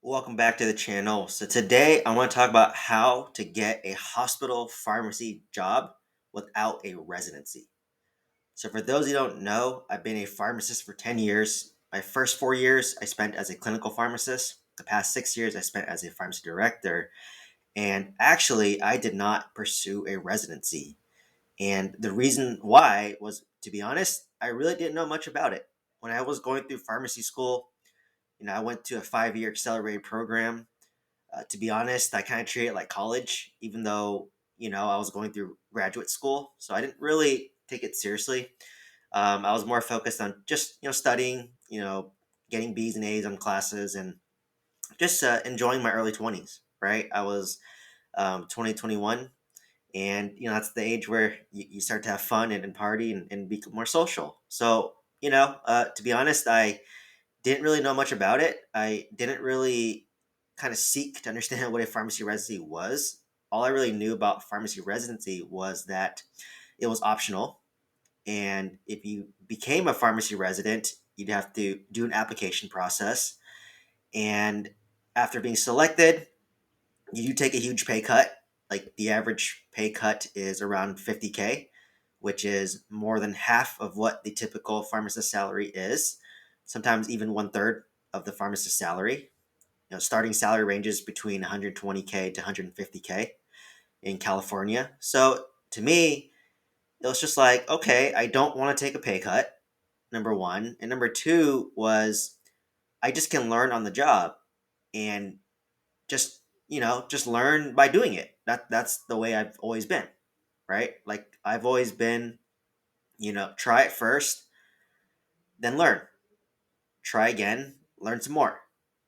Welcome back to the channel. So today I want to talk about how to get a hospital pharmacy job without a residency. So for those who don't know, I've been a pharmacist for 10 years. My first 4 years I spent as a clinical pharmacist. The past 6 years I spent as a pharmacy director. And actually, I did not pursue a residency. And the reason why was, to be honest, I really didn't know much about it. When I was going through pharmacy school, I went to a 5 year accelerated program. To be honest, I kind of treat it like college, even though, I was going through graduate school. So I didn't really take it seriously. I was more focused on just, studying, getting B's and A's on classes and just enjoying my early 20s, right? I was 2021. And, that's the age where you start to have fun and party and be more social. So, to be honest, I didn't really know much about it. I didn't really kind of seek to understand what a pharmacy residency was. All I really knew about pharmacy residency was that it was optional. And if you became a pharmacy resident, you'd have to do an application process. And after being selected, you do take a huge pay cut. Like the average pay cut is around 50K, which is more than half of what the typical pharmacist salary is, sometimes even one third of the pharmacist salary. Starting salary ranges between 120K to 150K in California. So to me, it was just like, okay, I don't want to take a pay cut. Number one, and number two was I just can learn on the job and just learn by doing it. That's the way I've always been, right? Like I've always been, try it first, then learn. Try again, learn some more,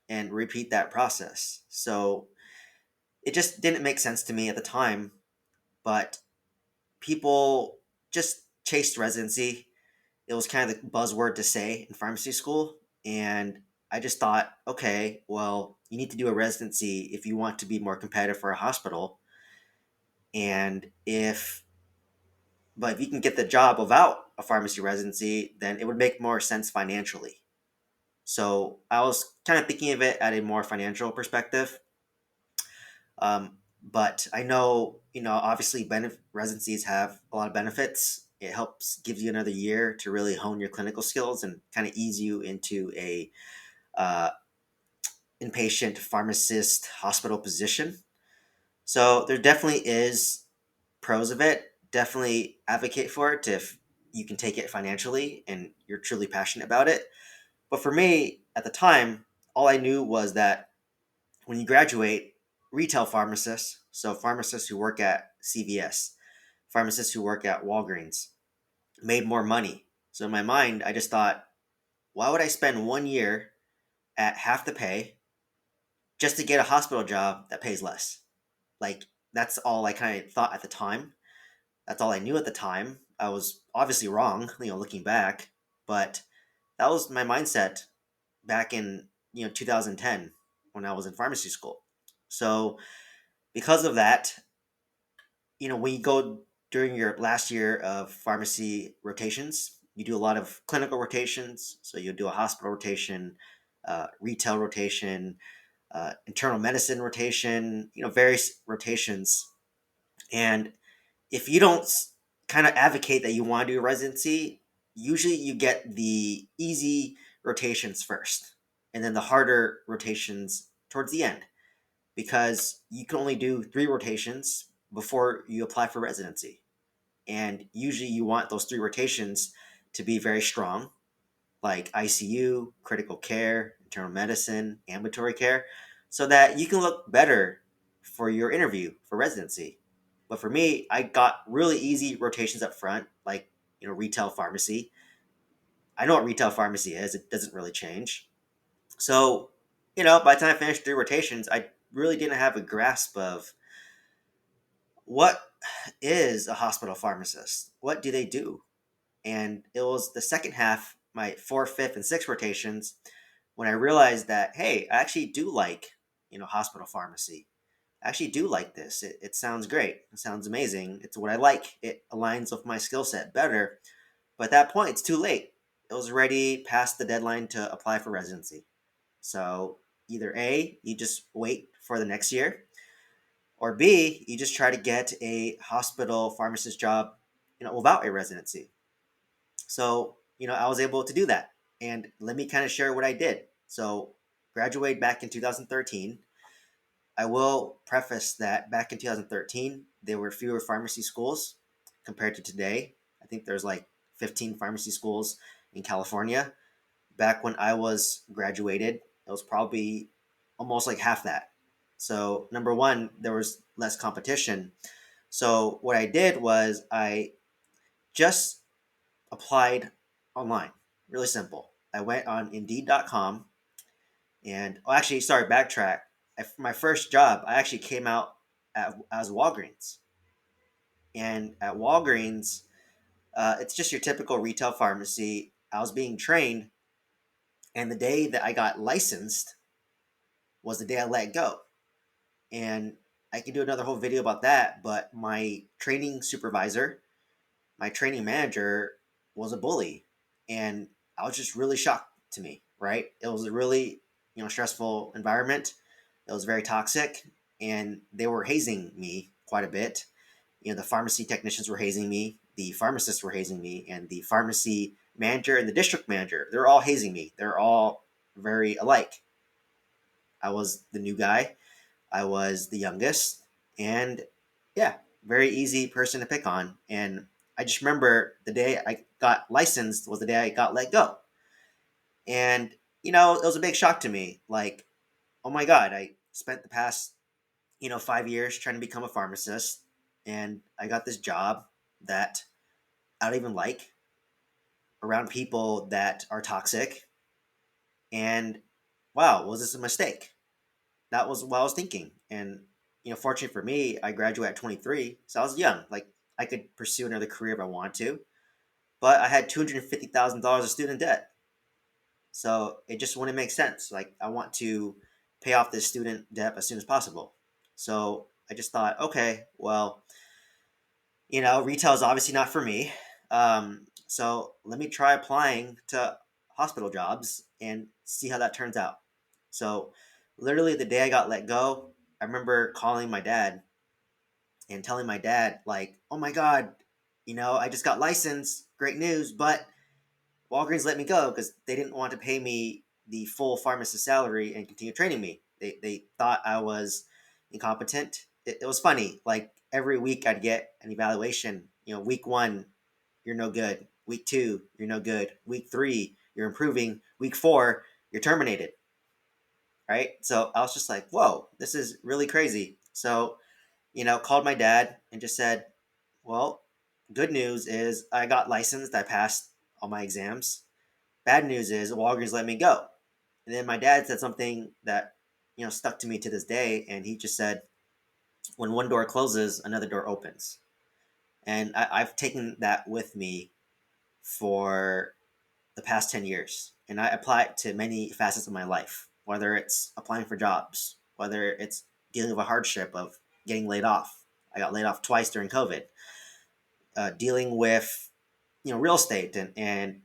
and repeat that process. So it just didn't make sense to me at the time, but people just chased residency. It was kind of the buzzword to say in pharmacy school. And I just thought, okay, well, you need to do a residency if you want to be more competitive for a hospital. And if you can get the job without a pharmacy residency, then it would make more sense financially. So I was kind of thinking of it at a more financial perspective. But I know, obviously residencies have a lot of benefits. It helps gives you another year to really hone your clinical skills and kind of ease you into a uh, inpatient pharmacist hospital position. So there definitely is pros of it. Definitely advocate for it if you can take it financially and you're truly passionate about it. But for me, at the time, all I knew was that when you graduate, retail pharmacists, so pharmacists who work at CVS, pharmacists who work at Walgreens, made more money. So in my mind, I just thought, why would I spend 1 year at half the pay just to get a hospital job that pays less? Like, that's all I kind of thought at the time. That's all I knew at the time. I was obviously wrong, looking back, but that was my mindset back in 2010 when I was in pharmacy school. So because of that, when you go during your last year of pharmacy rotations, you do a lot of clinical rotations. So you'll do a hospital rotation, retail rotation, internal medicine rotation, various rotations. And if you don't kind of advocate that you want to do a residency, usually you get the easy rotations first and then the harder rotations towards the end because you can only do 3 rotations before you apply for residency. And usually you want those 3 rotations to be very strong, like ICU, critical care, internal medicine, ambulatory care, so that you can look better for your interview for residency. But for me, I got really easy rotations up front, like retail pharmacy. I know what retail pharmacy is; it doesn't really change. So, by the time I finished 3 rotations, I really didn't have a grasp of what is a hospital pharmacist. What do they do? And it was the second half, my fourth, fifth, and sixth rotations, when I realized that, hey, I actually do like, hospital pharmacy. I actually do like this. It sounds great. It sounds amazing. It's what I like. It aligns with my skill set better. But at that point, it's too late. It was already past the deadline to apply for residency. So Either A, you just wait for the next year, or B, you just try to get a hospital pharmacist job, without a residency. So, I was able to do that. And let me kind of share what I did. So, graduated back in 2013. I will preface that back in 2013, there were fewer pharmacy schools compared to today. I think there's like 15 pharmacy schools in California. Back when I was graduated, it was probably almost like half that. So, number one, there was less competition. So, what I did was I just applied online. Really simple. I went on Indeed.com and, oh, actually, sorry, backtrack. For my first job, I actually came out as Walgreens. And at Walgreens, it's just your typical retail pharmacy. I was being trained, and the day that I got licensed was the day I let go. And I can do another whole video about that, but my training supervisor, my training manager, was a bully. And I was just really shocked to me, right? It was a really, stressful environment. It was very toxic, and they were hazing me quite a bit. The pharmacy technicians were hazing me, the pharmacists were hazing me, and the pharmacy manager and the district manager, they're all hazing me. They're all very alike. I was the new guy. I was the youngest, and yeah, very easy person to pick on. And I just remember the day I got licensed was the day I got let go. And, it was a big shock to me. Like, oh my God, I spent the past, 5 years trying to become a pharmacist, and I got this job that I don't even like, around people that are toxic. And wow, was this a mistake? That was what I was thinking. And, fortunately for me, I graduated at 23, so I was young. Like, I could pursue another career if I wanted to, but I had $250,000 of student debt. So it just wouldn't make sense. Like, I want to pay off this student debt as soon as possible. So I just thought, okay, well, retail is obviously not for me. So let me try applying to hospital jobs and see how that turns out. So literally the day I got let go, I remember calling my dad and telling my dad, like, oh my God, I just got licensed. Great news. But Walgreens let me go because they didn't want to pay me the full pharmacist salary and continue training me. They thought I was incompetent. It was funny. Like, every week I'd get an evaluation. Week one, you're no good. Week two, you're no good. Week three, you're improving. Week four, you're terminated. Right. So I was just like, whoa, this is really crazy. So, called my dad and just said, well, good news is I got licensed. I passed all my exams. Bad news is Walgreens let me go. And then my dad said something that, stuck to me to this day. And he just said, when one door closes, another door opens. And I've taken that with me for the past 10 years. And I apply it to many facets of my life, whether it's applying for jobs, whether it's dealing with a hardship of getting laid off. I got laid off twice during COVID. Dealing with, real estate and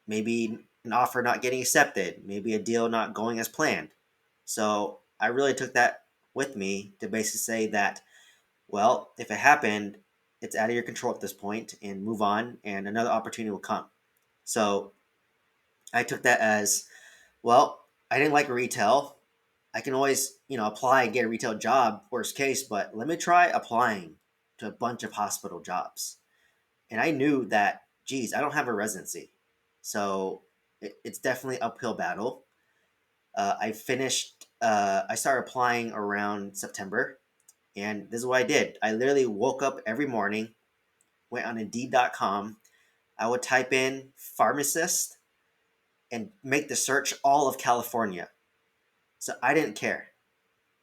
maybe an offer not getting accepted, maybe a deal not going as planned. So I really took that with me to basically say that, well, if it happened, it's out of your control at this point, and move on, and another opportunity will come. So I took that as, well, I didn't like retail. I can always, apply and get a retail job, worst case, but let me try applying to a bunch of hospital jobs. And I knew that, geez, I don't have a residency. So it's definitely uphill battle. I started applying around September, and this is what I did. I literally woke up every morning, went on Indeed.com. I would type in pharmacist and make the search all of California. So I didn't care,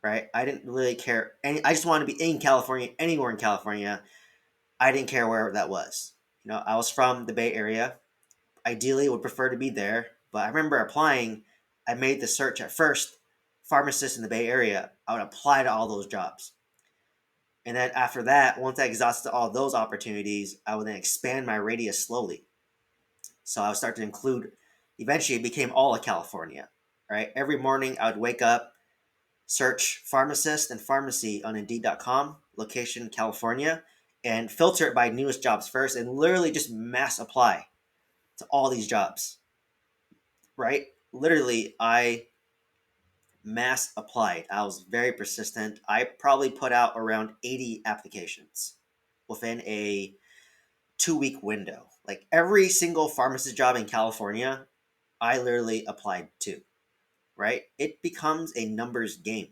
right? I didn't really care. I just wanted to be in California, anywhere in California. I didn't care where that was. I was from the Bay Area. Ideally, would prefer to be there. But I remember applying. I made the search at first, pharmacist in the Bay Area. I would apply to all those jobs. And then after that, once I exhausted all those opportunities, I would then expand my radius slowly. So I would start to include, eventually it became all of California, right? Every morning I would wake up, Search pharmacist and pharmacy on Indeed.com, location California, and filter it by newest jobs first, and literally just mass apply to all these jobs. Right? Literally, I mass applied. I was very persistent. I probably put out around 80 applications within a 2 week window. Like every single pharmacist job in California, I literally applied to, right? It becomes a numbers game.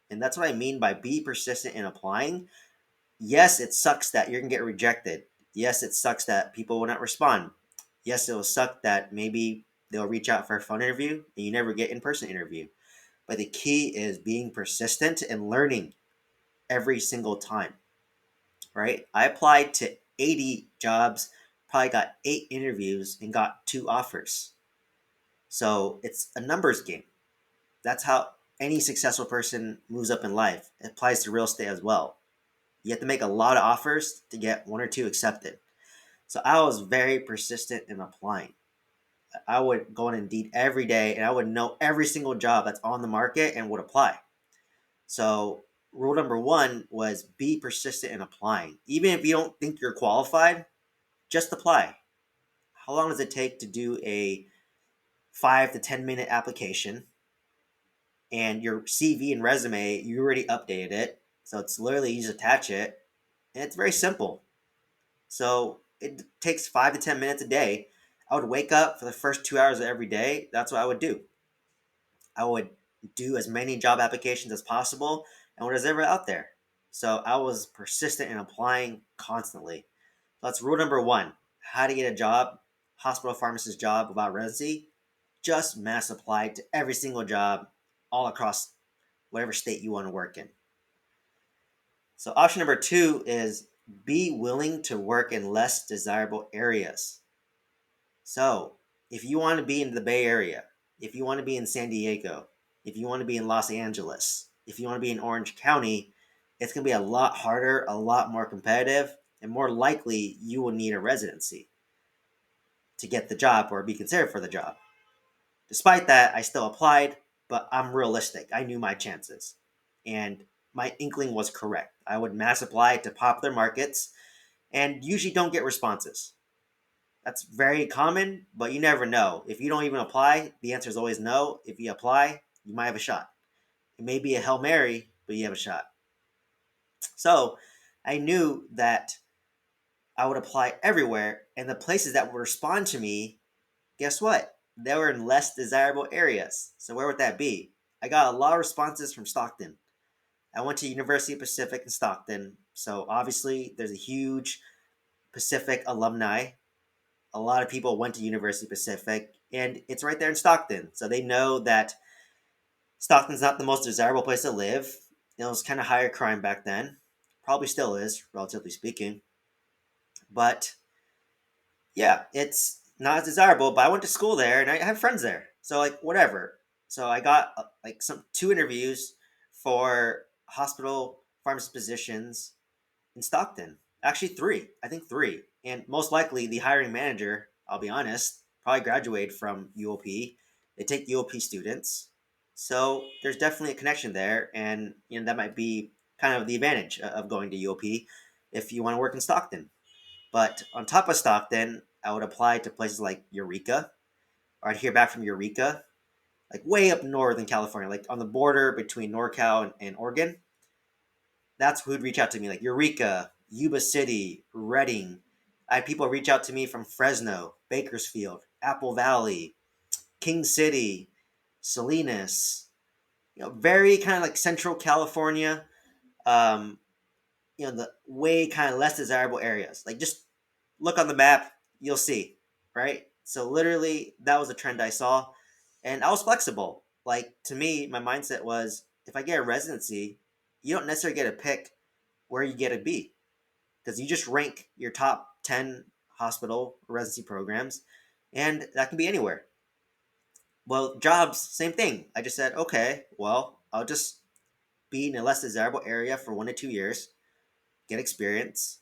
And that's what I mean by be persistent in applying. Yes, it sucks that you're going to get rejected. Yes, it sucks that people will not respond. Yes, it will suck that maybe they'll reach out for a phone interview and you never get in-person interview. But the key is being persistent and learning every single time, right? I applied to 80 jobs, probably got 8 interviews, and got 2 offers. So it's a numbers game. That's how any successful person moves up in life. It applies to real estate as well. You have to make a lot of offers to get 1 or 2 accepted. So I was very persistent in applying. I would go on Indeed every day and I would know every single job that's on the market and would apply. So rule number one was be persistent in applying. Even if you don't think you're qualified, just apply. How long does it take to do a 5 to 10 minute application? And your CV and resume, you already updated it. So it's literally you just attach it. And it's very simple. So it takes 5 to 10 minutes a day. I would wake up for the first 2 hours of every day. That's what I would do. I would do as many job applications as possible and whatever's ever out there. So I was persistent in applying constantly. That's rule number one. How to get a job, hospital pharmacist job without residency. Just mass apply to every single job all across whatever state you want to work in. So option number two is be willing to work in less desirable areas. So if you want to be in the Bay Area, if you want to be in San Diego, if you want to be in Los Angeles, if you want to be in Orange County, it's going to be a lot harder, a lot more competitive, and more likely you will need a residency to get the job or be considered for the job. Despite that, I still applied, but I'm realistic. I knew my chances. And my inkling was correct. I would mass apply to popular markets and usually don't get responses. That's very common, but you never know. If you don't even apply, the answer is always no. If you apply, you might have a shot. It may be a Hail Mary, but you have a shot. So I knew that I would apply everywhere, and the places that would respond to me, guess what? They were in less desirable areas. So where would that be? I got a lot of responses from Stockton. I went to University of Pacific in Stockton, so obviously there's a huge Pacific alumni. A lot of people went to University Pacific, and it's right there in Stockton. So they know that Stockton's not the most desirable place to live. It was kind of higher crime back then. Probably still is, relatively speaking. But yeah, it's not as desirable. But I went to school there, and I have friends there. So like whatever. So I got like some 2 interviews for hospital pharmacist positions in Stockton. Actually, 3. I think 3. And most likely, the hiring manager, I'll be honest, probably graduated from UOP. They take UOP students. So there's definitely a connection there. And that might be kind of the advantage of going to UOP if you want to work in Stockton. But on top of Stockton, I would apply to places like Eureka, or I'd hear back from Eureka, like way up north in California, like on the border between NorCal and Oregon. That's who'd reach out to me, like Eureka, Yuba City, Redding. I had people reach out to me from Fresno, Bakersfield, Apple Valley, King City, Salinas. Very kind of like Central California. Um, the way kind of less desirable areas. Like just look on the map, you'll see, right? So literally, that was a trend I saw, and I was flexible. Like to me, my mindset was if I get a residency, you don't necessarily get to pick where you get to be because you just rank your top 10 hospital residency programs, and that can be anywhere. Well, jobs, same thing. I just said, okay, well, I'll just be in a less desirable area for 1 to 2 years, get experience,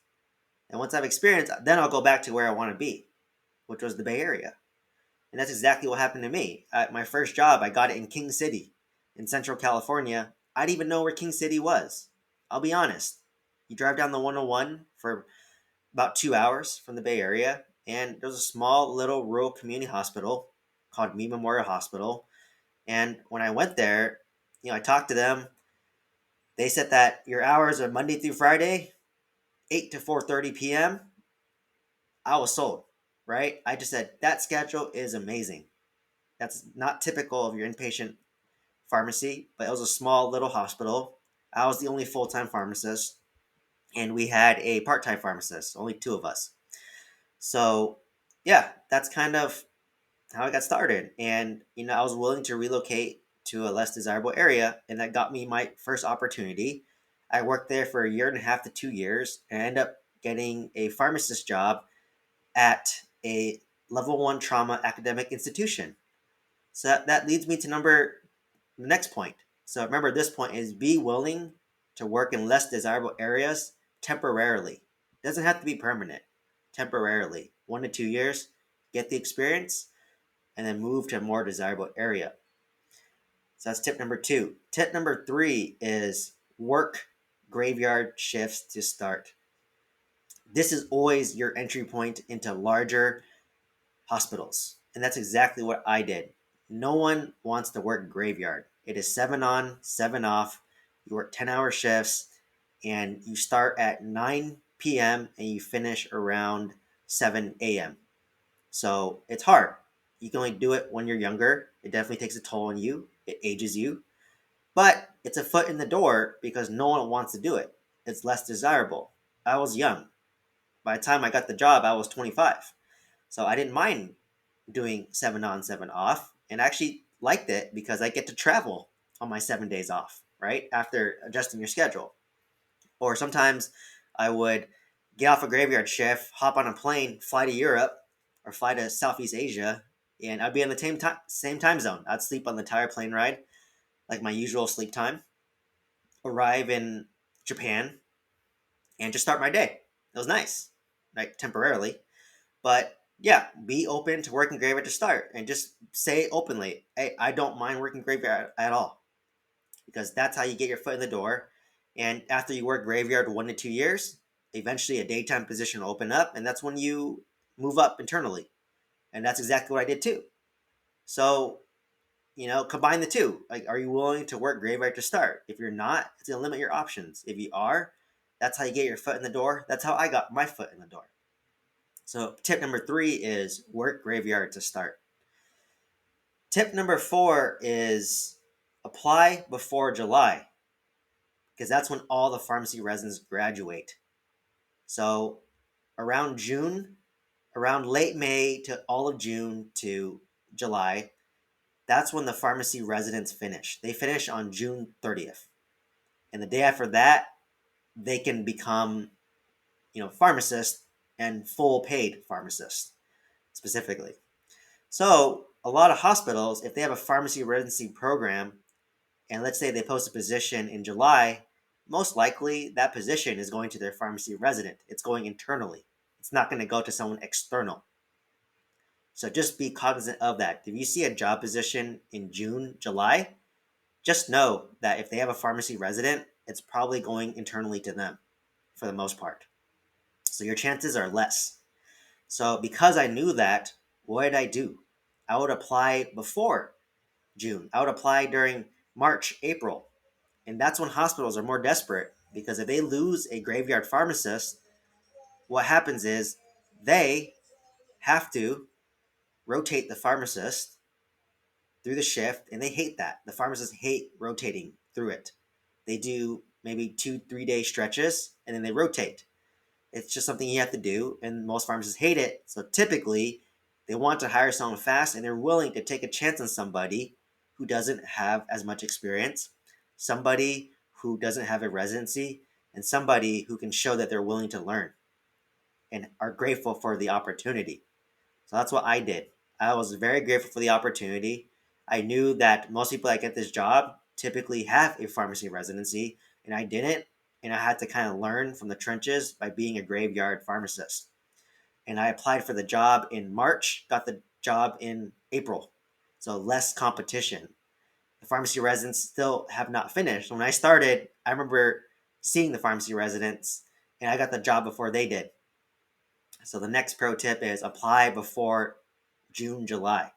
and once I have experience, then I'll go back to where I want to be, which was the Bay Area. And that's exactly what happened to me. At my first job, I got it in King City in Central California. I didn't even know where King City was. I'll be honest. You drive down the 101 for about 2 hours from the Bay Area, and there's a small little rural community hospital called Mead Memorial Hospital. And when I went there, I talked to them. They said that your hours are Monday through Friday, 8 to 4:30 p.m. I was sold, right? I just said that schedule is amazing. That's not typical of your inpatient pharmacy, but it was a small little hospital. I was the only full-time pharmacist, and we had a part-time pharmacist, only two of us. So, yeah, that's kind of how I got started. And, I was willing to relocate to a less desirable area, and that got me my first opportunity. I worked there for a year and a half to 2 years, and I ended up getting a pharmacist job at a level one trauma academic institution. So that leads me to the next point. So remember, this point is be willing to work in less desirable areas temporarily. It doesn't have to be permanent. Temporarily, 1 to 2 years, get the experience, and then move to a more desirable area. So that's tip number two. Tip number three is work graveyard shifts to start. This is always your entry point into larger hospitals. And that's exactly what I did. No one wants to work graveyard. It is 7 on, 7 off. You work 10-hour shifts, and you start at 9 p.m. and you finish around 7 a.m. So it's hard. You can only do it when you're younger. It definitely takes a toll on you. It ages you. But it's a foot in the door because no one wants to do it. It's less desirable. I was young. By the time I got the job, I was 25. So I didn't mind doing 7 on, 7 off, and I actually liked it because I get to travel on my 7 days off, right? After adjusting your schedule. Or sometimes I would get off a graveyard shift, hop on a plane, fly to Europe or fly to Southeast Asia, and I'd be in the same time zone. I'd sleep on the entire plane ride, like my usual sleep time, arrive in Japan, and just start my day. It was nice, right? Temporarily. But yeah, be open to working graveyard to start and just say openly, hey, I don't mind working graveyard at all because that's how you get your foot in the door. And after you work graveyard 1 to 2 years, eventually a daytime position will open up, and that's when you move up internally. And that's exactly what I did too. So, combine the two. Like, are you willing to work graveyard to start? If you're not, it's going to limit your options. If you are, that's how you get your foot in the door. That's how I got my foot in the door. So tip number three is work graveyard to start. Tip number four is apply before July, because that's when all the pharmacy residents graduate. So around June, around late May to all of June to July, that's when the pharmacy residents finish. They finish on June 30th. And the day after that, they can become, pharmacist and full paid pharmacist specifically. So a lot of hospitals, if they have a pharmacy residency program, and let's say they post a position in July, most likely that position is going to their pharmacy resident. It's going internally. It's not going to go to someone external. So just be cognizant of that. If you see a job position in June, July, just know that if they have a pharmacy resident, it's probably going internally to them for the most part. So your chances are less. So because I knew that, what did I do? I would apply before June. I would apply during March, April. And that's when hospitals are more desperate because if they lose a graveyard pharmacist, what happens is they have to rotate the pharmacist through the shift, and they hate that. The pharmacists hate rotating through it. They do maybe 2, 3 day stretches and then they rotate. It's just something you have to do, and most pharmacists hate it. So typically, they want to hire someone fast, and they're willing to take a chance on somebody who doesn't have as much experience, somebody who doesn't have a residency, and somebody who can show that they're willing to learn and are grateful for the opportunity. So that's what I did. I was very grateful for the opportunity. I knew that most people that get this job typically have a pharmacy residency, and I didn't. And I had to kind of learn from the trenches by being a graveyard pharmacist. And I applied for the job in March, got the job in April. So less competition. The pharmacy residents still have not finished. When I started, I remember seeing the pharmacy residents, and I got the job before they did. So the next pro tip is apply before June, July,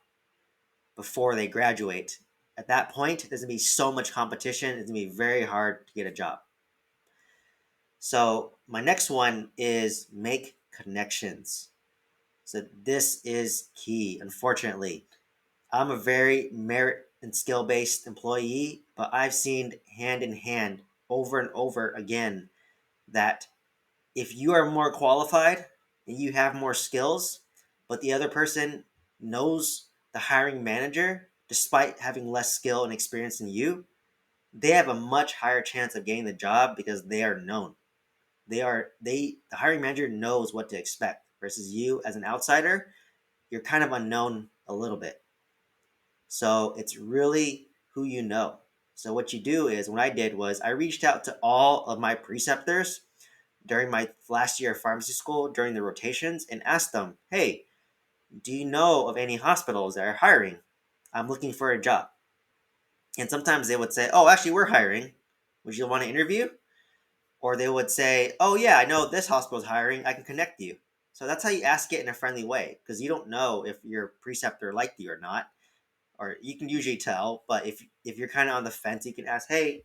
before they graduate. At that point, there's gonna be so much competition, it's gonna be very hard to get a job. So my next one is make connections. So this is key, unfortunately. I'm a very merit and skill based employee, but I've seen hand in hand over and over again that if you are more qualified and you have more skills, but the other person knows the hiring manager despite having less skill and experience than you, they have a much higher chance of getting the job because they are known. The hiring manager knows what to expect versus you as an outsider, you're kind of unknown a little bit. So it's really who you know. So what you do is what I did was I reached out to all of my preceptors during my last year of pharmacy school during the rotations and asked them, hey, do you know of any hospitals that are hiring? I'm looking for a job. And sometimes they would say, oh, actually, we're hiring. Would you want to interview? Or they would say, oh, yeah, I know this hospital's hiring. I can connect you. So that's how you ask it in a friendly way because you don't know if your preceptor liked you or not, or you can usually tell. But if you're kind of on the fence, you can ask, hey,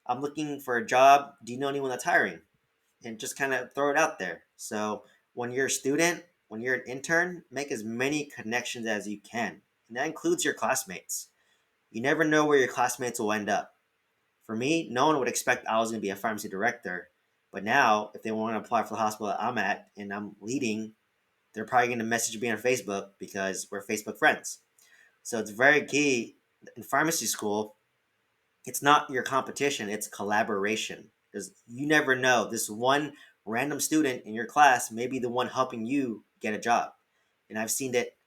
I'm looking for a job. Do you know anyone that's hiring? And just kind of throw it out there. So when you're a student, when you're an intern, make as many connections as you can. And that includes your classmates. You never know where your classmates will end up. For me, no one would expect I was going to be a pharmacy director. But now, if they want to apply for the hospital that I'm at and I'm leading, they're probably going to message me on Facebook because we're Facebook friends. So it's very key in pharmacy school. It's not your competition, it's collaboration. Because you never know. This one random student in your class may be the one helping you get a job. And I've seen it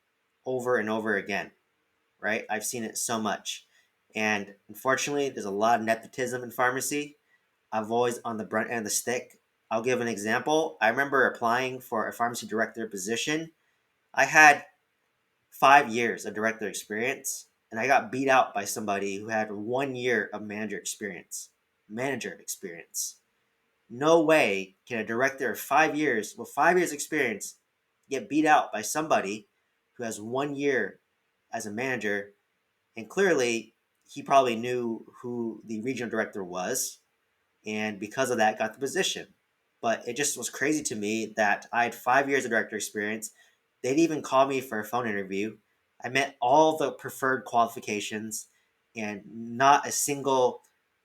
over and over again, right? I've seen it so much. And unfortunately, there's a lot of nepotism in pharmacy. I've always on the brunt end of the stick. I'll give an example. I remember applying for a pharmacy director position. I had 5 years of director experience, and I got beat out by somebody who had 1 year of manager experience. Manager experience. No way can a director of 5 years with 5 years experience get beat out by somebody who has 1 year as a manager. And clearly, he probably knew who the regional director was, and because of that got the position. But it just was crazy to me that I had 5 years of director experience. They'd even call me for a phone interview. I met all the preferred qualifications and not a single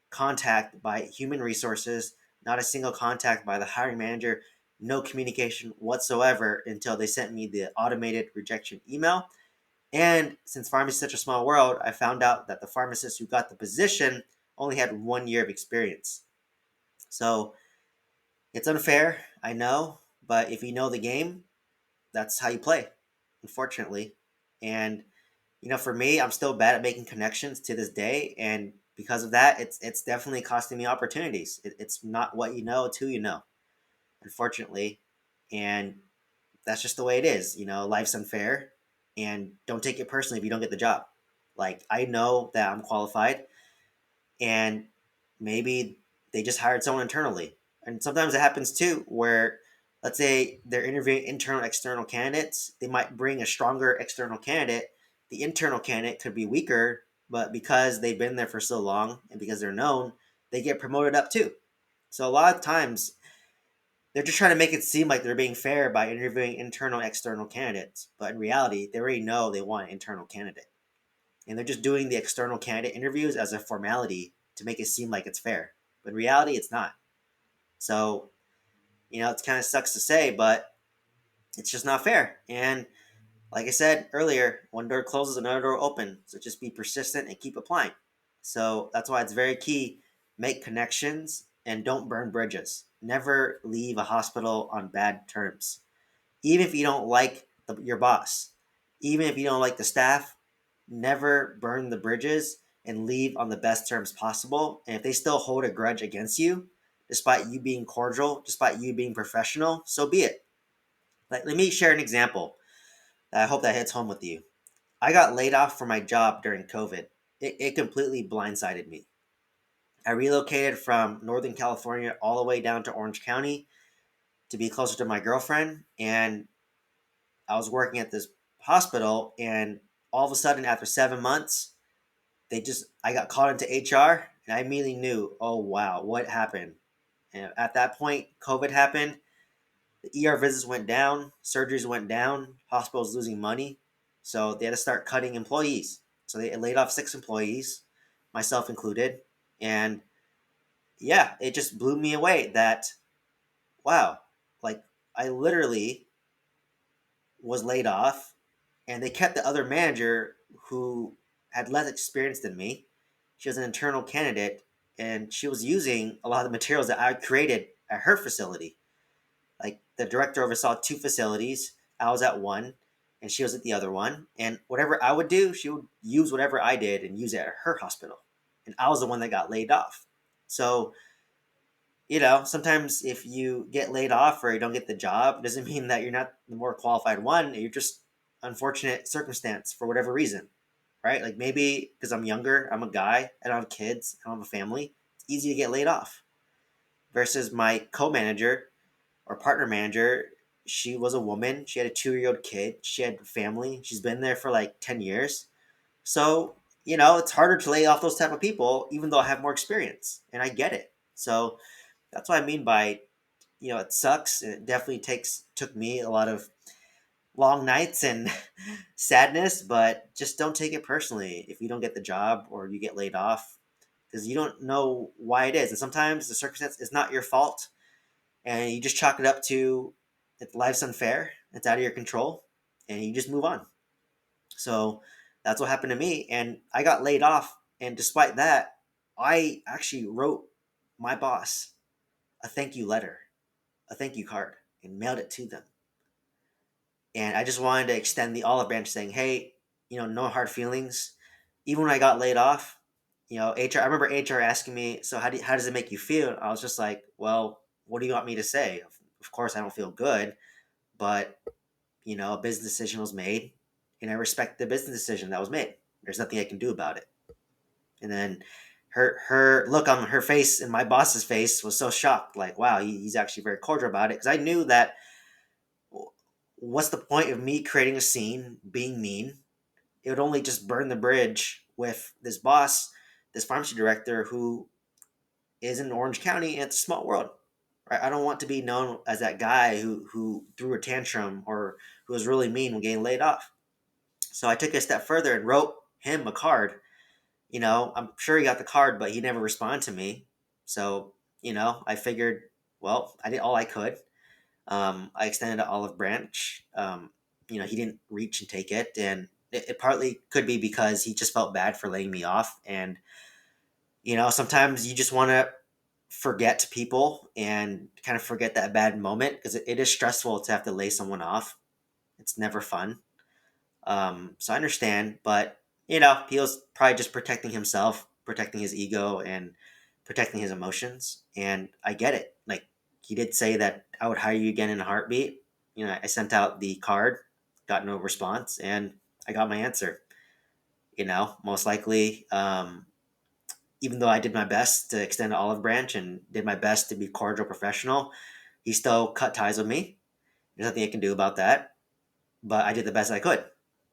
contact by human resources, not a single contact by the hiring manager, no communication whatsoever until they sent me the automated rejection email. And since pharmacy is such a small world, I found out that the pharmacist who got the position only had 1 year of experience. So it's unfair, I know, but if you know the game, that's how you play, unfortunately. And for me, I'm still bad at making connections to this day, and because of that, it's definitely costing me opportunities. It's not what you know, it's who you know, unfortunately, and that's just the way it is. Life's unfair, and don't take it personally if you don't get the job. Like I know that I'm qualified, and maybe they just hired someone internally. And sometimes it happens too, where let's say they're interviewing internal external candidates, they might bring a stronger external candidate. The internal candidate could be weaker, but because they've been there for so long and because they're known, they get promoted up too. So a lot of times they're just trying to make it seem like they're being fair by interviewing internal external candidates, but in reality they already know they want an internal candidate, and they're just doing the external candidate interviews as a formality to make it seem like it's fair. But in reality, it's not. So, it kind of sucks to say, but it's just not fair. And like I said earlier, one door closes, another door opens. So just be persistent and keep applying. So that's why it's very key. Make connections and don't burn bridges. Never leave a hospital on bad terms. Even if you don't like your boss, even if you don't like the staff, never burn the bridges and leave on the best terms possible. And if they still hold a grudge against you, despite you being cordial, despite you being professional, so be it. Let me share an example that I hope that hits home with you. I got laid off from my job during COVID. it completely blindsided me. I relocated from Northern California all the way down to Orange County to be closer to my girlfriend. And I was working at this hospital, and all of a sudden, after 7 months, I got called into HR, and I immediately knew, oh wow, what happened? And at that point, COVID happened. The ER visits went down, surgeries went down, hospitals losing money, so they had to start cutting employees. So they laid off 6 employees, myself included, and yeah, it just blew me away that wow, like I literally was laid off, and they kept the other manager who had less experience than me. She was an internal candidate, and she was using a lot of the materials that I created at her facility. Like the director oversaw 2 facilities, I was at one, and she was at the other one. And whatever I would do, she would use whatever I did and use it at her hospital. And I was the one that got laid off. So sometimes if you get laid off or you don't get the job, it doesn't mean that you're not the more qualified one. You're just unfortunate circumstance for whatever reason, right? Like maybe because I'm younger, I'm a guy, I don't have kids, I don't have a family. It's easy to get laid off. Versus my co-manager or partner manager, she was a woman. She had a 2-year-old kid. She had a family. She's been there for like 10 years. So, it's harder to lay off those type of people, even though I have more experience. And I get it. So that's what I mean by it sucks. It definitely took me a lot of long nights and sadness, but just don't take it personally if you don't get the job or you get laid off, because you don't know why it is. And sometimes the circumstance is not your fault, and you just chalk it up to life's unfair, it's out of your control, and you just move on. So that's what happened to me, and I got laid off. And despite that, I actually wrote my boss a thank you letter, a thank you card, and mailed it to them. And I just wanted to extend the olive branch saying, hey, no hard feelings. Even when I got laid off, HR, I remember HR asking me, so how does it make you feel? I was just like, well, what do you want me to say? Of course, I don't feel good, but, a business decision was made, and I respect the business decision that was made. There's nothing I can do about it. And then her look on her face and my boss's face was so shocked, like, wow, he's actually very cordial about it. Because I knew that what's the point of me creating a scene, being mean? It would only just burn the bridge with this boss, this pharmacy director who is in Orange County, and it's a small world. Right? I don't want to be known as that guy who threw a tantrum or who was really mean when getting laid off. So I took it a step further and wrote him a card. I'm sure he got the card, but he never responded to me. So, I figured, well, I did all I could. I extended an olive branch. He didn't reach and take it, and it partly could be because he just felt bad for laying me off. And sometimes you just want to forget people and kind of forget that bad moment, because it is stressful to have to lay someone off. It's never fun. So I understand, but he was probably just protecting himself, protecting his ego, and protecting his emotions. And I get it. Like, he did say that I would hire you again in a heartbeat. I sent out the card, got no response, and I got my answer. Most likely, even though I did my best to extend an olive branch and did my best to be cordial, professional, he still cut ties with me. There's nothing I can do about that, but I did the best I could.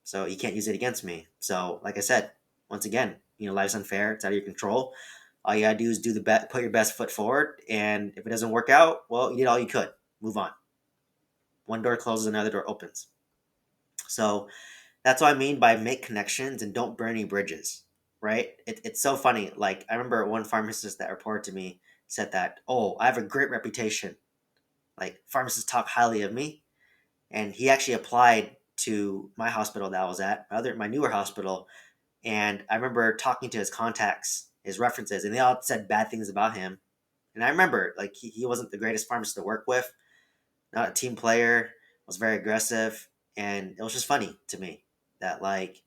So you can't use it against me. So, like I said, once again, life's unfair. It's out of your control. All you gotta do is put your best foot forward. And if it doesn't work out, well, you did all you could. Move on. One door closes, another door opens. So that's what I mean by make connections and don't burn any bridges, right? It's so funny. Like, I remember one pharmacist that reported to me said that, oh, I have a great reputation. Like, pharmacists talk highly of me. And he actually applied to my hospital that I was at, my newer hospital. And I remember talking to his contacts, his references, and they all said bad things about him. And I remember, like, he wasn't the greatest pharmacist to work with, not a team player, was very aggressive. And it was just funny to me that, like,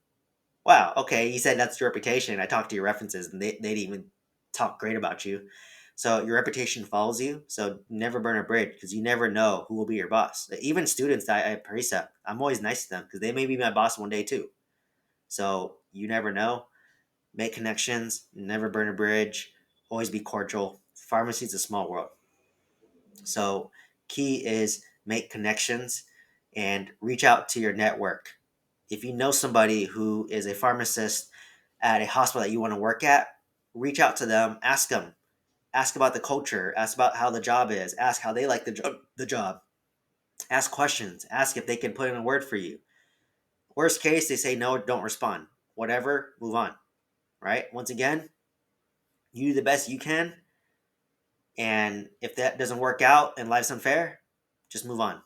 wow, okay, you said that's your reputation. I talked to your references, and they didn't even talk great about you. So your reputation follows you. So never burn a bridge, because you never know who will be your boss. Even students that I precept, I'm always nice to them because they may be my boss one day too. So you never know. Make connections, never burn a bridge, always be cordial. Pharmacy is a small world. So, key is make connections and reach out to your network. If you know somebody who is a pharmacist at a hospital that you want to work at, reach out to them, ask about the culture, ask about how the job is, ask how they like the job. Ask questions, ask if they can put in a word for you. Worst case, they say no, don't respond. Whatever, move on, right? Once again, you do the best you can, and if that doesn't work out and life's unfair, just move on.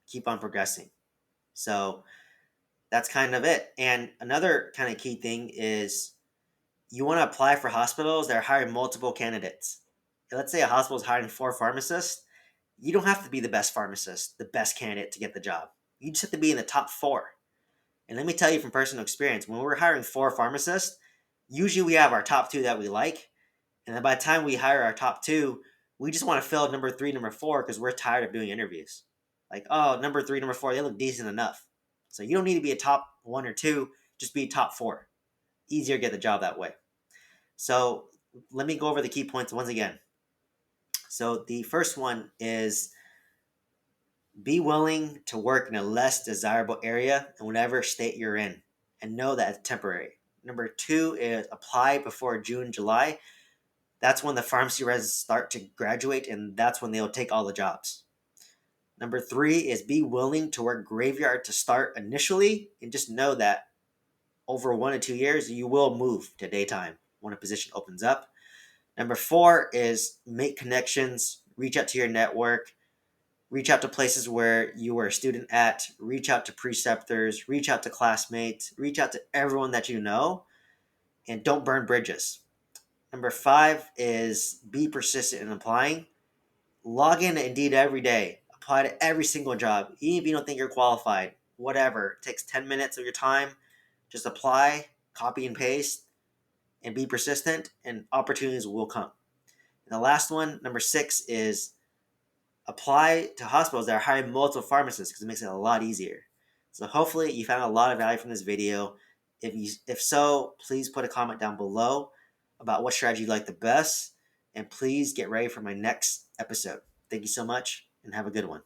Keep on progressing. So that's kind of it. And another kind of key thing is you want to apply for hospitals that are hiring multiple candidates. Let's say a hospital is hiring 4 pharmacists. You don't have to be the best pharmacist, the best candidate to get the job. You just have to be in the top 4. And let me tell you from personal experience, when we're hiring 4 pharmacists, usually we have our top 2 that we like. And then by the time we hire our top 2, we just want to fill number 3, number 4 because we're tired of doing interviews. Like, oh, number 3, number 4, they look decent enough. So you don't need to be a top 1 or 2, just be top 4. Easier to get the job that way. So let me go over the key points once again. So the first one is be willing to work in a less desirable area in whatever state you're in and know that it's temporary. Number 2 is apply before June, July. That's when the pharmacy residents start to graduate, and that's when they'll take all the jobs. Number 3 is be willing to work graveyard to start initially, and just know that over 1 to 2 years, you will move to daytime when a position opens up. Number 4 is make connections, reach out to your network, reach out to places where you were a student at, reach out to preceptors, reach out to classmates, reach out to everyone that you know, and don't burn bridges. Number 5 is be persistent in applying. Log in to Indeed every day. Apply to every single job. Even if you don't think you're qualified, whatever. It takes 10 minutes of your time. Just apply, copy and paste, and be persistent, and opportunities will come. And the last one, number 6, is apply to hospitals that are hiring multiple pharmacists because it makes it a lot easier. So hopefully you found a lot of value from this video. If so, please put a comment down below about what strategy you like the best, and please get ready for my next episode. Thank you so much, and have a good one.